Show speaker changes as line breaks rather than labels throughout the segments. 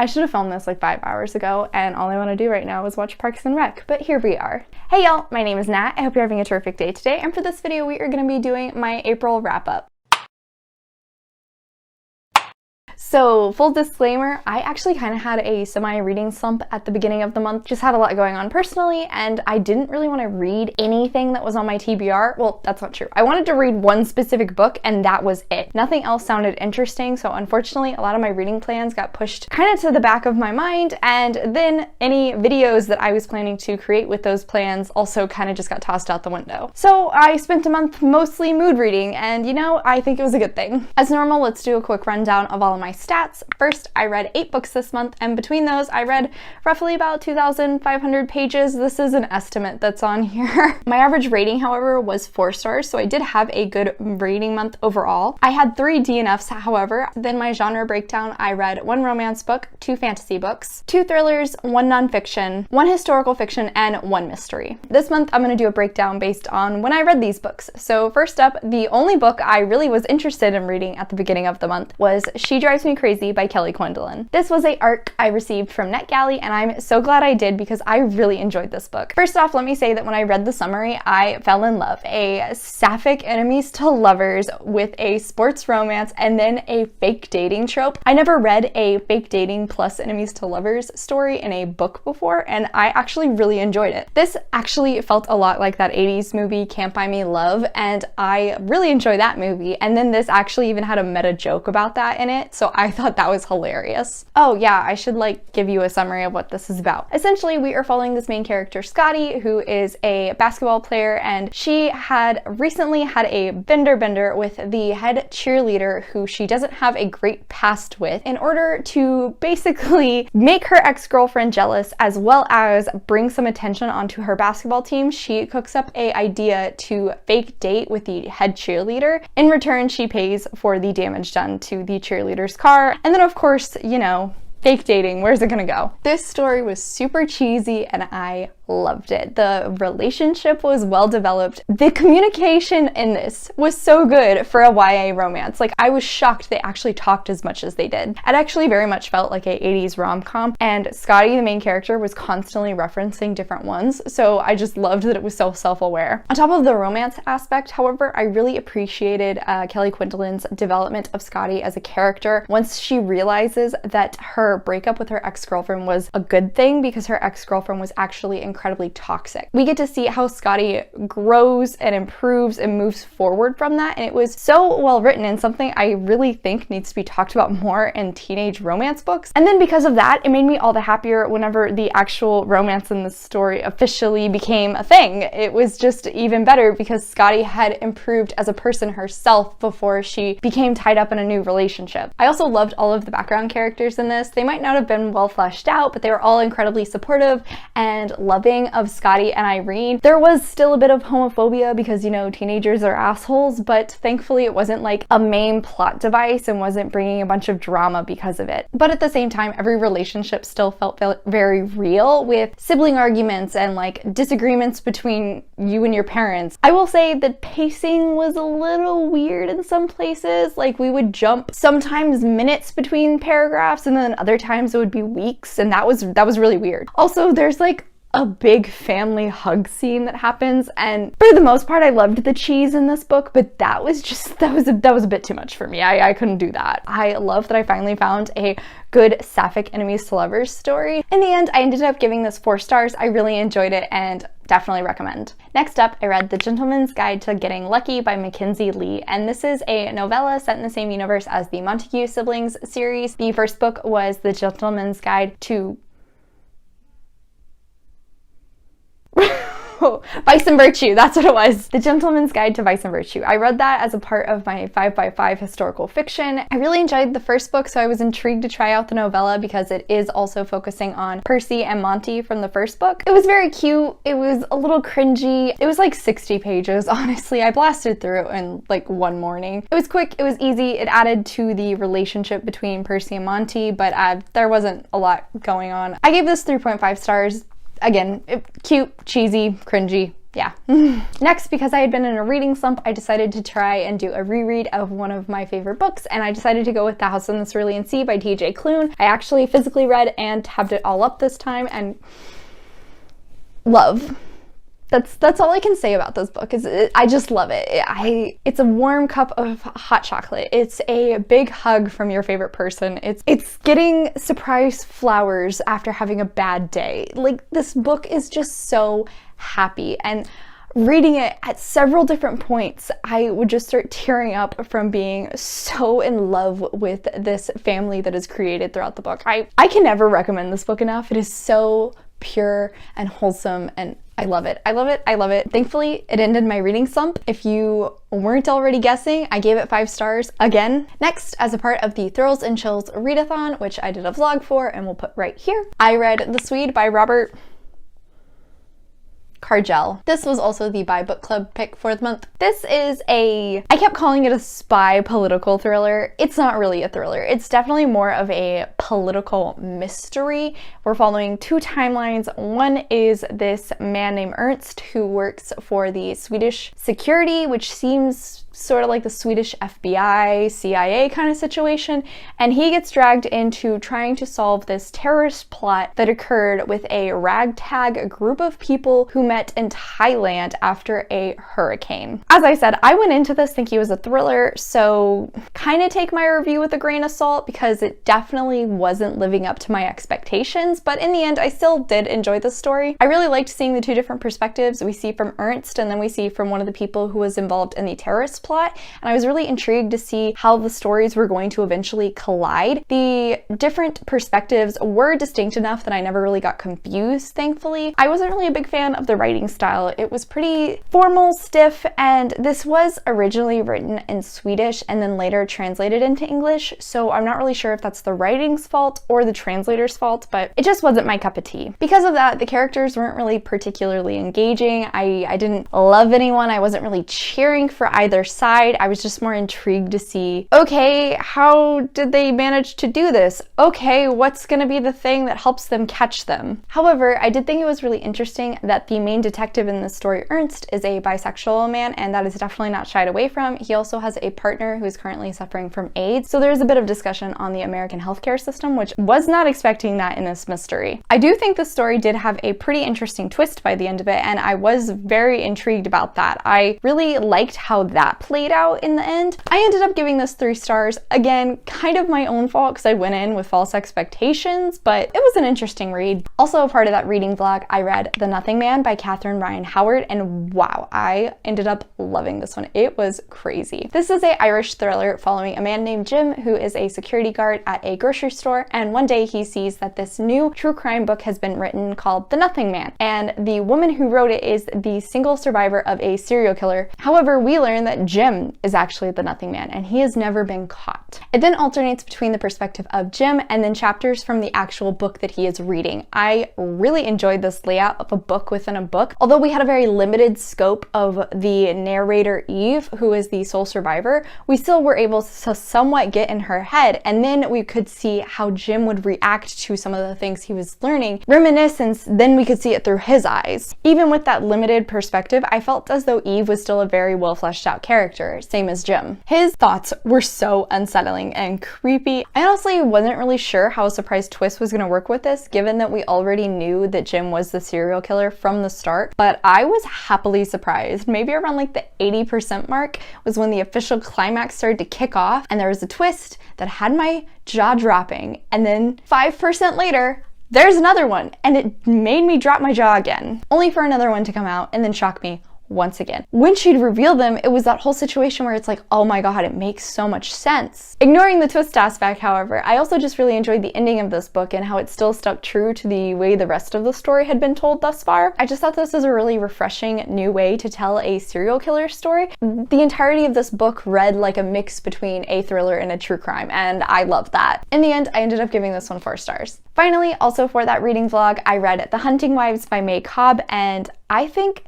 I should have filmed this like 5 hours ago, and all I want to do right now is watch Parks and Rec, but here we are. Hey y'all, my name is Nat. I hope you're having a terrific day today, and for this video we are going to be doing my April wrap-up. So, full disclaimer, I actually kind of had a semi-reading slump at the beginning of the month. Just had a lot going on personally, and I didn't really want to read anything that was on my TBR. Well, that's not true. I wanted to read one specific book, and that was it. Nothing else sounded interesting, so unfortunately, a lot of my reading plans got pushed kind of to the back of my mind, and then any videos that I was planning to create with those plans also kind of just got tossed out the window. So, I spent a month mostly mood reading, and you know, I think it was a good thing. As normal, let's do a quick rundown of all of my stats. First, I read 8 books this month, and between those, I read roughly about 2,500 pages. This is an estimate that's on here. My average rating, however, was 4 stars, so I did have a good reading month overall. I had 3 DNFs, however. Then my genre breakdown, I read 1 romance book, 2 fantasy books, 2 thrillers, 1 nonfiction, 1 historical fiction, and 1 mystery. This month, I'm going to do a breakdown based on when I read these books. So first up, the only book I really was interested in reading at the beginning of the month was She Drives Me Crazy by Quindlen. This was a ARC I received from NetGalley, and I'm so glad I did because I really enjoyed this book. First off, let me say that when I read the summary, I fell in love. A sapphic enemies to lovers with a sports romance and then a fake dating trope. I never read a fake dating plus enemies to lovers story in a book before, and I actually really enjoyed it. This actually felt a lot like that 80s movie Can't Buy Me Love, and I really enjoyed that movie, and then this actually even had a meta joke about that in it, so I thought that was hilarious. Oh yeah, I should like give you a summary of what this is about. Essentially, we are following this main character, Scotty, who is a basketball player, and she had recently had a bender with the head cheerleader who she doesn't have a great past with, in order to basically make her ex-girlfriend jealous as well as bring some attention onto her basketball team. She cooks up an idea to fake date with the head cheerleader. In return, she pays for the damage done to the cheerleader's car. And then of course, you know, fake dating, where's it gonna go? This story was super cheesy and I loved it. The relationship was well developed. The communication in this was so good for a YA romance. Like, I was shocked they actually talked as much as they did. It actually very much felt like a 80s rom-com, and Scotty, the main character, was constantly referencing different ones, so I just loved that it was so self-aware. On top of the romance aspect, however, I really appreciated Quindlen's development of Scotty as a character once she realizes that her breakup with her ex-girlfriend was a good thing because her ex-girlfriend was actually incredibly toxic. We get to see how Scotty grows and improves and moves forward from that, and it was so well written and something I really think needs to be talked about more in teenage romance books. And then because of that, it made me all the happier whenever the actual romance in the story officially became a thing. It was just even better because Scotty had improved as a person herself before she became tied up in a new relationship. I also loved all of the background characters in this. They might not have been well fleshed out, but they were all incredibly supportive and loving of Scotty and Irene. There was still a bit of homophobia because, you know, teenagers are assholes, but thankfully it wasn't like a main plot device and wasn't bringing a bunch of drama because of it. But at the same time, every relationship still felt very real, with sibling arguments and like disagreements between you and your parents. I will say that pacing was a little weird in some places. Like, we would jump sometimes minutes between paragraphs, and then other times it would be weeks, and that was really weird. Also, there's like a big family hug scene that happens, and for the most part I loved the cheese in this book, but that was a bit too much for me. I couldn't do that. I love that I finally found a good sapphic enemies to lovers story. In the end, I ended up giving this 4 stars. I really enjoyed it and definitely recommend. Next up, I read The Gentleman's Guide to Getting Lucky by Mackenzi Lee, and this is a novella set in the same universe as the Montague siblings series. The first book was The Gentleman's Guide to Vice and Virtue, that's what it was. The Gentleman's Guide to Vice and Virtue. I read that as a part of my 5x5 historical fiction. I really enjoyed the first book, so I was intrigued to try out the novella because it is also focusing on Percy and Monty from the first book. It was very cute. It was a little cringy. It was like 60 pages, honestly. I blasted through it in like one morning. It was quick, it was easy. It added to the relationship between Percy and Monty, but there wasn't a lot going on. I gave this 3.5 stars. Again, cute, cheesy, cringy, yeah. Next, because I had been in a reading slump, I decided to try and do a reread of one of my favorite books, and I decided to go with The House on the Cerulean Sea by TJ Klune. I actually physically read and tabbed it all up this time, and love. That's all I can say about this book. I just love it. It's a warm cup of hot chocolate. It's a big hug from your favorite person. It's getting surprise flowers after having a bad day. Like, this book is just so happy, and reading it at several different points, I would just start tearing up from being so in love with this family that is created throughout the book. I can never recommend this book enough. It is so pure and wholesome, and I love it. I love it. I love it. Thankfully, it ended my reading slump. If you weren't already guessing, I gave it 5 stars again. Next, as a part of the Thrills and Chills readathon, which I did a vlog for and we'll put right here, I read The Swede by Robert Karjel. This was also the Buy Book Club pick for the month. This is I kept calling it a spy political thriller. It's not really a thriller. It's definitely more of a political mystery. We're following 2 timelines. One is this man named Ernst who works for the Swedish security, which seems sort of like the Swedish FBI, CIA kind of situation, and he gets dragged into trying to solve this terrorist plot that occurred with a ragtag group of people who met in Thailand after a hurricane. As I said, I went into this thinking it was a thriller, so kind of take my review with a grain of salt because it definitely wasn't living up to my expectations, but in the end, I still did enjoy the story. I really liked seeing the 2 different perspectives. We see from Ernst, and then we see from one of the people who was involved in the terrorist plot, and I was really intrigued to see how the stories were going to eventually collide. The different perspectives were distinct enough that I never really got confused, thankfully. I wasn't really a big fan of the writing style. It was pretty formal, stiff, and this was originally written in Swedish and then later translated into English, so I'm not really sure if that's the writing's fault or the translator's fault, but it just wasn't my cup of tea. Because of that, the characters weren't really particularly engaging. I didn't love anyone. I wasn't really cheering for either side. I was just more intrigued to see, okay, how did they manage to do this? Okay, what's gonna be the thing that helps them catch them? However, I did think it was really interesting that the main detective in this story, Ernst, is a bisexual man, and that is definitely not shied away from. He also has a partner who is currently suffering from AIDS, so there's a bit of discussion on the American healthcare system, which was not expecting that in this mystery. I do think the story did have a pretty interesting twist by the end of it, and I was very intrigued about that. I really liked how that played out in the end. I ended up giving this 3 stars. Again, kind of my own fault because I went in with false expectations, but it was an interesting read. Also a part of that reading vlog, I read The Nothing Man by Catherine Ryan Howard, and wow, I ended up loving this one. It was crazy. This is an Irish thriller following a man named Jim who is a security guard at a grocery store, and one day he sees that this new true crime book has been written called The Nothing Man, and the woman who wrote it is the single survivor of a serial killer. However, we learn that Jim is actually the Nothing Man, and he has never been caught. It then alternates between the perspective of Jim and then chapters from the actual book that he is reading. I really enjoyed this layout of a book within a book. Although we had a very limited scope of the narrator Eve, who is the sole survivor, we still were able to somewhat get in her head, and then we could see how Jim would react to some of the things he was learning. Reminiscence, then we could see it through his eyes. Even with that limited perspective, I felt as though Eve was still a very well fleshed out character, same as Jim. His thoughts were so unsettling and creepy. I honestly wasn't really sure how a surprise twist was going to work with this, given that we already knew that Jim was the serial killer from the start, but I was happily surprised. Maybe around like the 80% mark was when the official climax started to kick off, and there was a twist that had my jaw dropping, and then 5% later, there's another one, and it made me drop my jaw again, only for another one to come out and then shock me once again. When she'd reveal them, it was that whole situation where it's like, oh my god, it makes so much sense. Ignoring the twist aspect, however, I also just really enjoyed the ending of this book and how it still stuck true to the way the rest of the story had been told thus far. I just thought this was a really refreshing new way to tell a serial killer story. The entirety of this book read like a mix between a thriller and a true crime, and I love that. In the end, I ended up giving this one 4 stars. Finally, also for that reading vlog, I read The Hunting Wives by Cobb, and I think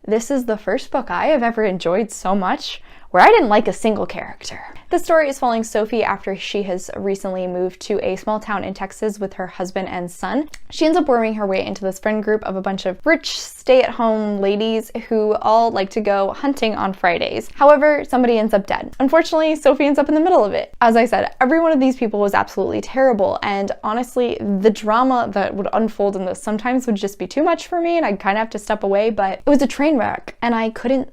this is the first book I have ever enjoyed so much where I didn't like a single character. The story is following Sophie after she has recently moved to a small town in Texas with her husband and son. She ends up worming her way into this friend group of a bunch of rich stay-at-home ladies who all like to go hunting on Fridays. However, somebody ends up dead. Unfortunately, Sophie ends up in the middle of it. As I said, every one of these people was absolutely terrible, and honestly, the drama that would unfold in this sometimes would just be too much for me, and I'd kind of have to step away, but it was a train wreck, and I couldn't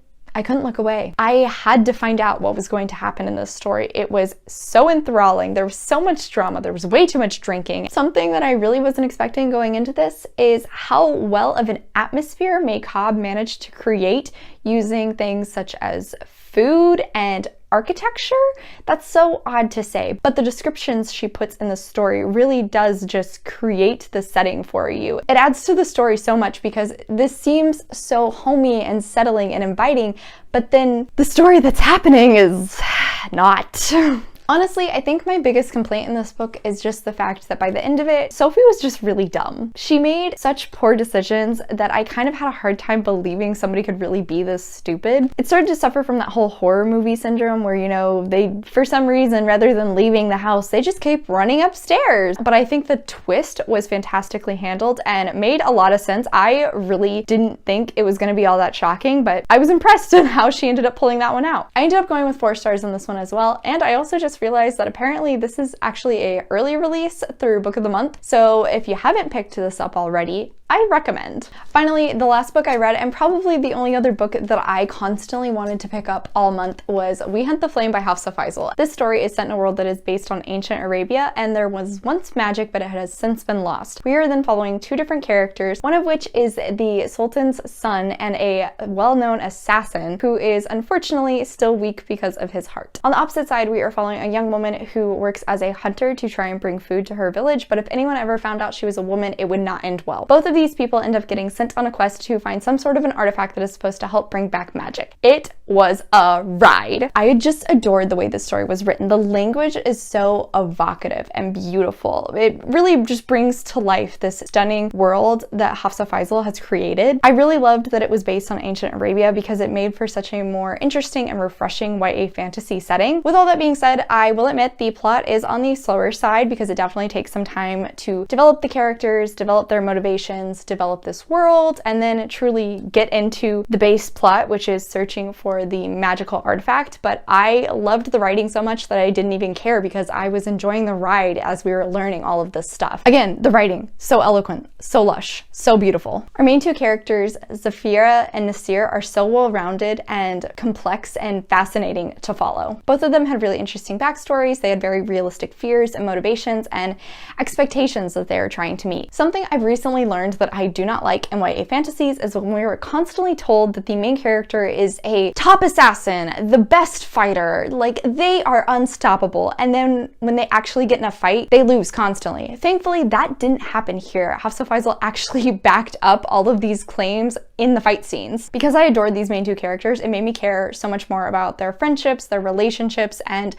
look away. I had to find out what was going to happen in this story. It was so enthralling. There was so much drama. There was way too much drinking. Something that I really wasn't expecting going into this is how well of an atmosphere may Cobb manage to create using things such as food and architecture. That's so odd to say, but the descriptions she puts in the story really does just create the setting for you. It adds to the story so much because this seems so homey and settling and inviting, but then the story that's happening is not. Honestly, I think my biggest complaint in this book is just the fact that by the end of it, Sophie was just really dumb. She made such poor decisions that I kind of had a hard time believing somebody could really be this stupid. It started to suffer from that whole horror movie syndrome where, you know, they, for some reason, rather than leaving the house, they just keep running upstairs. But I think the twist was fantastically handled and made a lot of sense. I really didn't think it was going to be all that shocking, but I was impressed in how she ended up pulling that one out. I ended up going with 4 stars on this one as well, and I also just realized that apparently this is actually a early release through Book of the Month, so if you haven't picked this up already, I recommend. Finally, the last book I read, and probably the only other book that I constantly wanted to pick up all month, was We Hunt the Flame by Hafsah Faizal. This story is set in a world that is based on ancient Arabia, and there was once magic, but it has since been lost. We are then following 2 different characters, one of which is the Sultan's son and a well-known assassin who is unfortunately still weak because of his heart. On the opposite side, we are following a young woman who works as a hunter to try and bring food to her village, but if anyone ever found out she was a woman, it would not end well. Both of these people end up getting sent on a quest to find some sort of an artifact that is supposed to help bring back magic. It was a ride. I just adored the way this story was written. The language is so evocative and beautiful. It really just brings to life this stunning world that Hafsah Faizal has created. I really loved that it was based on ancient Arabia because it made for such a more interesting and refreshing YA fantasy setting. With all that being said, I will admit the plot is on the slower side because it definitely takes some time to develop the characters, develop their motivations, develop this world, and then truly get into the base plot, which is searching for the magical artifact. But I loved the writing so much that I didn't even care because I was enjoying the ride as we were learning all of this stuff. Again, the writing, so eloquent, so lush, so beautiful. Our main 2 characters, Zafira and Nasir, are so well-rounded and complex and fascinating to follow. Both of them had really interesting backstories. They had very realistic fears and motivations and expectations that they are trying to meet. Something I've recently learned that I do not like in YA fantasies is when we were constantly told that the main character is a top assassin, the best fighter, like they are unstoppable, and then when they actually get in a fight, they lose constantly. Thankfully, that didn't happen here. Hafsah Faizal actually backed up all of these claims in the fight scenes. Because I adored these main 2 characters, it made me care so much more about their friendships, their relationships, and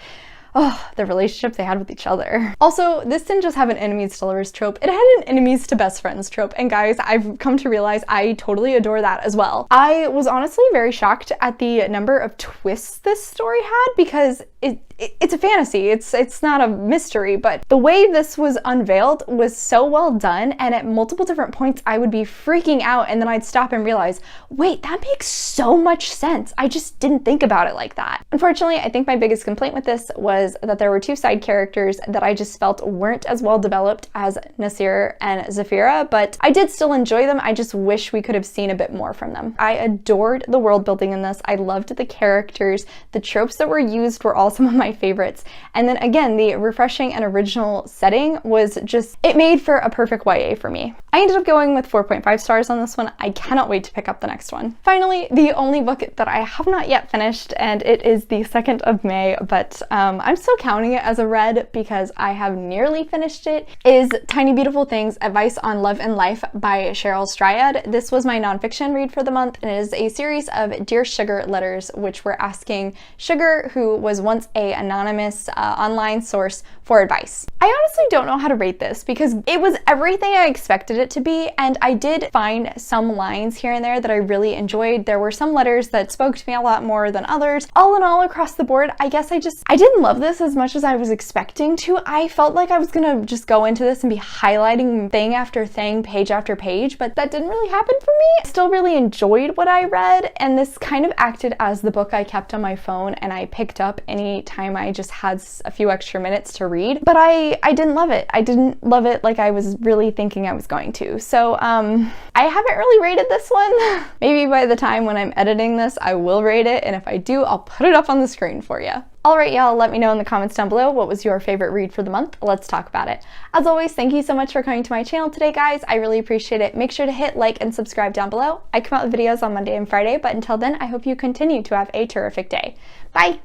the relationships they had with each other. Also, this didn't just have an enemies to lovers trope, it had an enemies to best friends trope, and guys, I've come to realize I totally adore that as well. I was honestly very shocked at the number of twists this story had because it's a fantasy, it's not a mystery, but the way this was unveiled was so well done, and at multiple different points I would be freaking out and then I'd stop and realize, wait, that makes so much sense. I just didn't think about it like that. Unfortunately, I think my biggest complaint with this was that there were 2 side characters that I just felt weren't as well developed as Nasir and Zafira, but I did still enjoy them. I just wish we could have seen a bit more from them. I adored the world building in this. I loved the characters. The tropes that were used were all some of my favorites. And then again, the refreshing and original setting was just, it made for a perfect YA for me. I ended up going with 4.5 stars on this one. I cannot wait to pick up the next one. Finally, the only book that I have not yet finished, and it is the 2nd of May, but I'm still counting it as a read because I have nearly finished it, is Tiny Beautiful Things, Advice on Love and Life by Cheryl. This was my nonfiction read for the month, and it is a series of Dear Sugar letters, which were asking Sugar, who was once wants a anonymous online source for advice. I honestly don't know how to rate this because it was everything I expected it to be, and I did find some lines here and there that I really enjoyed. There were some letters that spoke to me a lot more than others. All in all, across the board, I guess I didn't love this as much as I was expecting to. I felt like I was gonna just go into this and be highlighting thing after thing, page after page, but that didn't really happen for me. I still really enjoyed what I read, and this kind of acted as the book I kept on my phone and I picked up any time I just had a few extra minutes to read. But I didn't love it. I didn't love it like I was really thinking I was going to. So I haven't really rated this one. Maybe by the time when I'm editing this, I will rate it, and if I do, I'll put it up on the screen for you. Alright y'all, let me know in the comments down below what was your favorite read for the month. Let's talk about it. As always, thank you so much for coming to my channel today, guys. I really appreciate it. Make sure to hit like and subscribe down below. I come out with videos on Monday and Friday, but until then, I hope you continue to have a terrific day. Bye!